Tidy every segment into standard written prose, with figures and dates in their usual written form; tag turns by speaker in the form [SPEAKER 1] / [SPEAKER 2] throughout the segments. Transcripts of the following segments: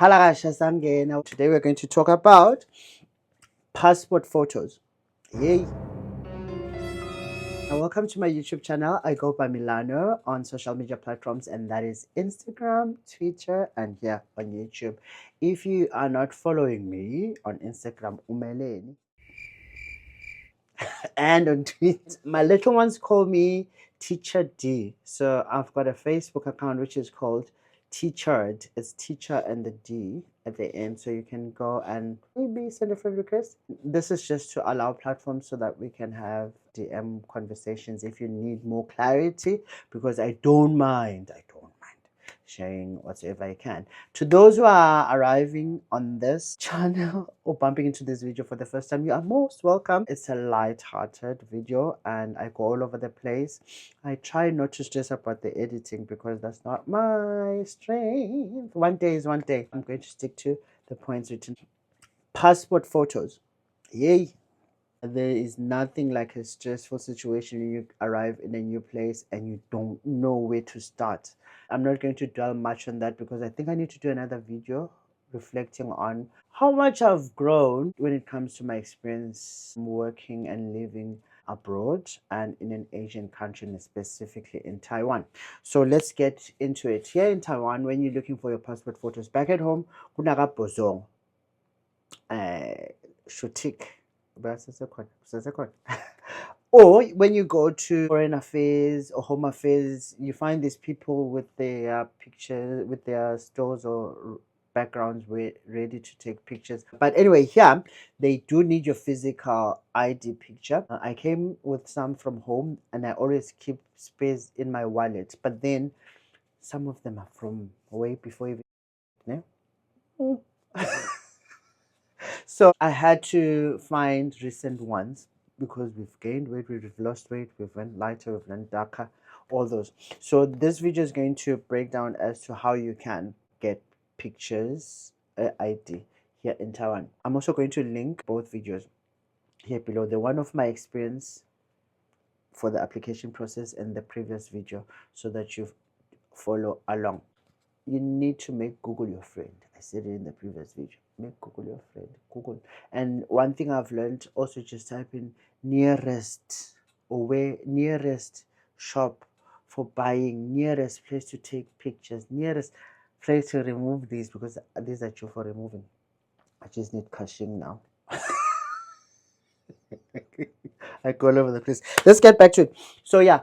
[SPEAKER 1] Halakasha. Today we're going to talk about passport photos. Yay! And welcome to my YouTube channel. I go by Milano on social media platforms, and that is Instagram, Twitter, and here on YouTube. If you are not following me on Instagram, Umeleni, and on Twitter, my little ones call me Teacher D. So I've got a Facebook account which is called Teachered. It's teacher and the D at the end. So you can go and maybe send a friend request. This is just to allow platforms so that we can have DM conversations if you need more clarity, because I don't mind. I don't mind sharing whatever I can. To those who are arriving on this channel or bumping into this video for the first time, you are most welcome. It's a light-hearted video and I go all over the place. I try not to stress about the editing because that's not my strength. One day is one day. I'm going to stick to the points written. Passport photos. Yay. There is nothing like a stressful situation when you arrive in a new place and you don't know where to start. I'm not going to dwell much on that because I think I need to do another video reflecting on how much I've grown when it comes to my experience working and living abroad and in an Asian country, and specifically in Taiwan. So let's get into it. Here in Taiwan, when you're looking for your passport photos back at home, kunaka bozong, shutik, or when you go to foreign affairs or home affairs, you find these people with their pictures, with their stores or backgrounds ready to take pictures. But anyway, here they do need your physical ID picture. I came with some from home and I always keep space in my wallet, but then some of them are from way before even, yeah? So I had to find recent ones because we've gained weight, we've lost weight, we've went lighter, we've went darker, all those. So this video is going to break down as to how you can get pictures ID here in Taiwan. I'm also going to link both videos here below. The one of my experience for the application process and the previous video so that you follow along. You need to make Google your friend. I said it in the previous video. Make Google your friend. Google. And one thing I've learned, also just type in nearest or where nearest shop for buying, nearest place to take pictures, nearest place to remove these, because these are due for removing. I just need caching now. I go all over the place. Let's get back to it. So yeah,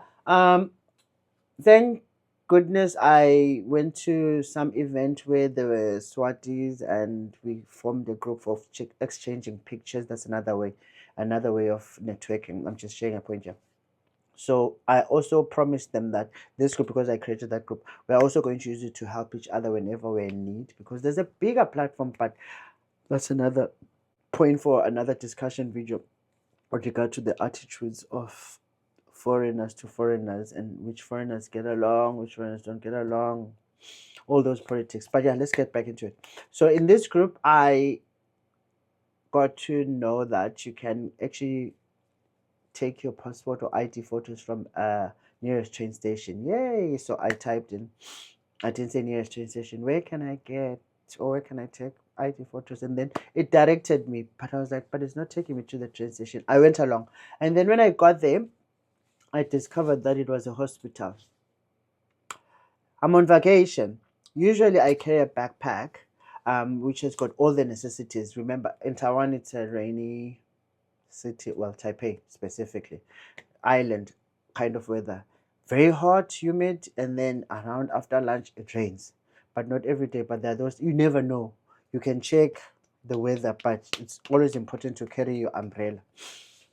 [SPEAKER 1] thank goodness I went to some event where there were Swatis and we formed a group of exchanging pictures. That's another way of networking. I'm just sharing a point here. So I also promised them that this group, because I created that group, we're also going to use it to help each other whenever we're in need, because there's a bigger platform, but that's another point for another discussion video with regard to the attitudes of foreigners to foreigners and which foreigners get along, which foreigners don't get along, all those politics. But yeah, let's get back into it. So in this group, I got to know that you can actually take your passport or ID photos from a nearest train station. Yay! So I typed in, I didn't say nearest train station, where can I get or where can I take ID photos? And then it directed me, but I was like, but it's not taking me to the train station. I went along. And then when I got there, I discovered that it was a hospital. I'm on vacation. Usually I carry a backpack, which has got all the necessities. Remember, in Taiwan, it's a rainy city, well, Taipei specifically, island kind of weather. Very hot, humid, and then around after lunch, it rains. But not every day, but there are those, you never know. You can check the weather, but it's always important to carry your umbrella.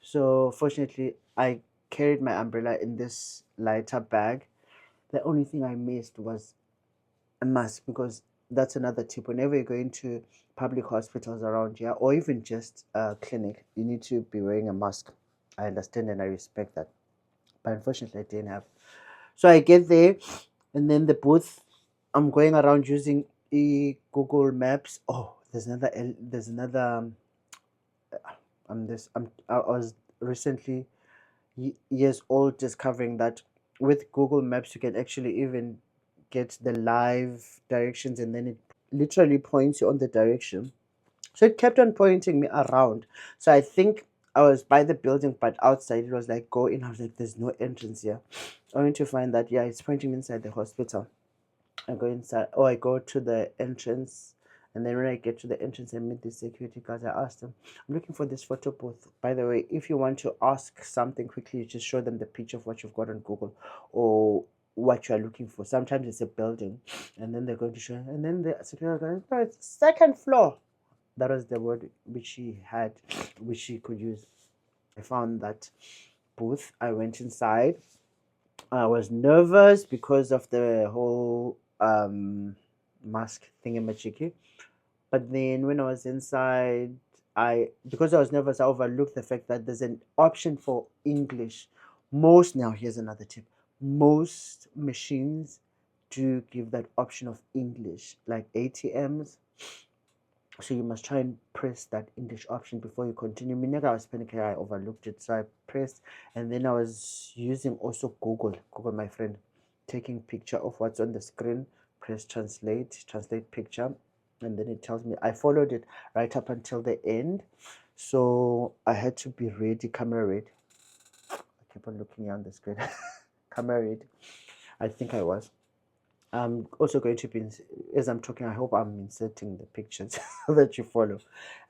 [SPEAKER 1] So fortunately, I carried my umbrella in this lighter bag. The only thing I missed was a mask, because that's another tip. Whenever you're going to public hospitals around here, or even just a clinic, you need to be wearing a mask. I understand and I respect that. But unfortunately, I didn't have. So I get there, and then the booth, I'm going around using Google Maps. Oh, there's another. I was recently years old discovering that with Google Maps you can actually even get the live directions, and then it literally points you on the direction. So it kept on pointing me around. So I think I was by the building, but outside it was like, go in. I was like, there's no entrance here. Only to find that, yeah, it's pointing me inside the hospital. I go inside, or I go to the entrance. And then when I get to the entrance, I meet the security guards. I asked them, I'm looking for this photo booth. By the way, if you want to ask something quickly, you just show them the picture of what you've got on Google or what you are looking for. Sometimes it's a building, and then they're going to show, and then the security guard, no, it's second floor. That was the word which she had, which she could use. I found that booth. I went inside. I was nervous because of the whole mask thingamajiggy. But then when I was inside, I because I was nervous, I overlooked the fact that there's an option for English. Most now here's another tip. Most machines do give that option of English, like ATMs. So you must try and press that English option before you continue. Minega, I was panicking, I overlooked it. So I pressed, and then I was using also Google, my friend, taking picture of what's on the screen, press translate picture, and then it tells me. I followed it right up until the end. So I had to be ready, camera ready. I keep on looking on the screen. Camera ready. I think I was. I'm also going to be, as I'm talking, I hope I'm inserting the pictures so that you follow.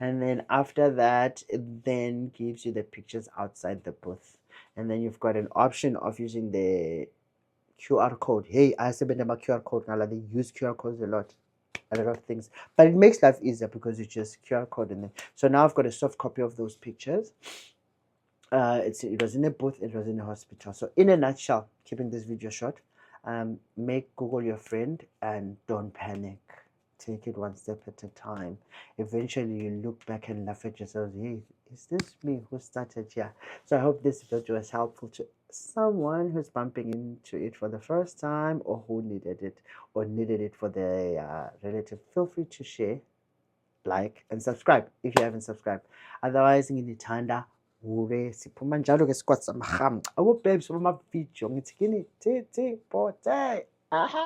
[SPEAKER 1] And then after that, it then gives you the pictures outside the booth. And then you've got an option of using the QR code. Hey, I said about QR code now, like they use QR codes a lot of things. But it makes life easier because it's just QR code and then. So now I've got a soft copy of those pictures. It was in a booth, it was in a hospital. So in a nutshell, keeping this video short, make Google your friend and don't panic. Take it one step at a time. Eventually you look back and laugh at yourself. Hey, is this me who started here? So I hope this video was helpful to someone who's bumping into it for the first time or who needed it for their relative. Feel free to share, like, and subscribe if you haven't subscribed. Otherwise, nginithanda ube siphuma njalo ke sikwatsa mahamca abo babes bamavidiyo ngithi kini thi pote aha